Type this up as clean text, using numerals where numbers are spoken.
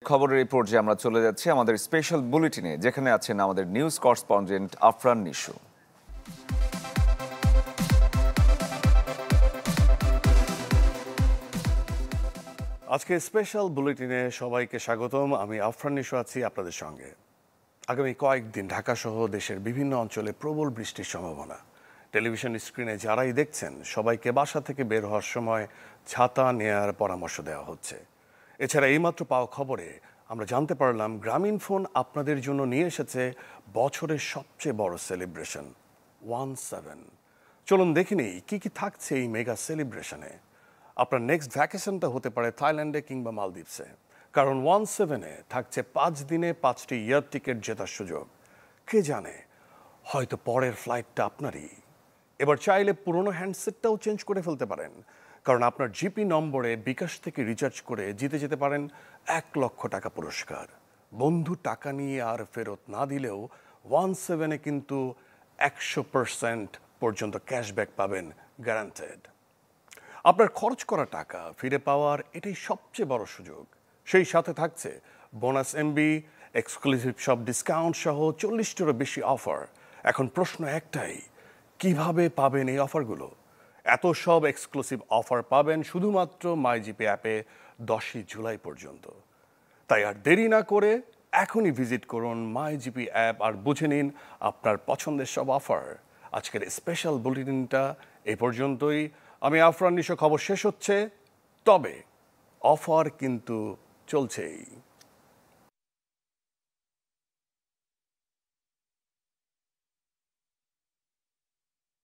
খবরের এই পর্যায়ে আমরা চলে যাচ্ছি আমাদের স্পেশাল বুলেটিনে, যেখানে আছেন আমাদের নিউজ করেসপন্ডেন্ট আফরান নিশু। আজকে স্পেশাল বুলেটিনে সবাইকে স্বাগতম। আমি আফরান নিশু আছি আপনাদের সঙ্গে। আগামী কয়েকদিন ঢাকা সহ দেশের বিভিন্ন অঞ্চলে প্রবল বৃষ্টির সম্ভাবনা। টেলিভিশন স্ক্রিনে যারাই দেখছেন সবাইকে বাসা থেকে বের হওয়ার সময় ছাতা নেয়ার পরামর্শ দেওয়া হচ্ছে। এছাড়া এইমাত্র পাওয়া খবরে আমরা জানতে পারলাম গ্রামীণফোন আপনাদের জন্য নিয়ে এসেছে বছরের সবচেয়ে বড় সেলিব্রেশন 17। চলুন দেখে নিই কী কী থাকছে এই মেগা সেলিব্রেশনে। আপনার নেক্সট ভ্যাকেশনটা হতে পারে থাইল্যান্ডে কিংবা মালদ্বীপসে, কারণ 17-এ থাকছে 5 দিনে 5টি এয়ার টিকিট জেতার সুযোগ। কে জানে, হয়তো পরের ফ্লাইটটা আপনারই। এবার চাইলে পুরনো হ্যান্ডসেটটাও চেঞ্জ করে ফেলতে পারেন, কারণ আপনার জিপি নম্বরে বিকাশ থেকে রিচার্জ করে জিতে যেতে পারেন 1 লক্ষ টাকা পুরস্কার। বন্ধু টাকা নিয়ে আর ফেরত না দিলেও 17-এ কিন্তু 100% পর্যন্ত ক্যাশব্যাক পাবেন, গ্যারান্টেড। আপনার খরচ করা টাকা ফিরে পাওয়ার এটাই সবচেয়ে বড় সুযোগ। সেই সাথে থাকছে বোনাস এমবি, এক্সক্লুসিভ সব ডিসকাউন্ট সহ 40টারও বেশি অফার। এখন প্রশ্ন একটাই, কিভাবে পাবেন এই অফারগুলো? এত সব এক্সক্লুসিভ অফার পাবেন শুধুমাত্র মাইজিপি অ্যাপে 10ই জুলাই পর্যন্ত। তাই আর দেরি না করে এখনই ভিজিট করুন মাইজিপি অ্যাপ আর বুঝে নিন আপনার পছন্দের সব অফার। আজকের স্পেশাল বুলেটিনটা এই পর্যন্তই। আমি আফরান নিশো, খবর শেষ হচ্ছে, তবে অফার কিন্তু চলছেই।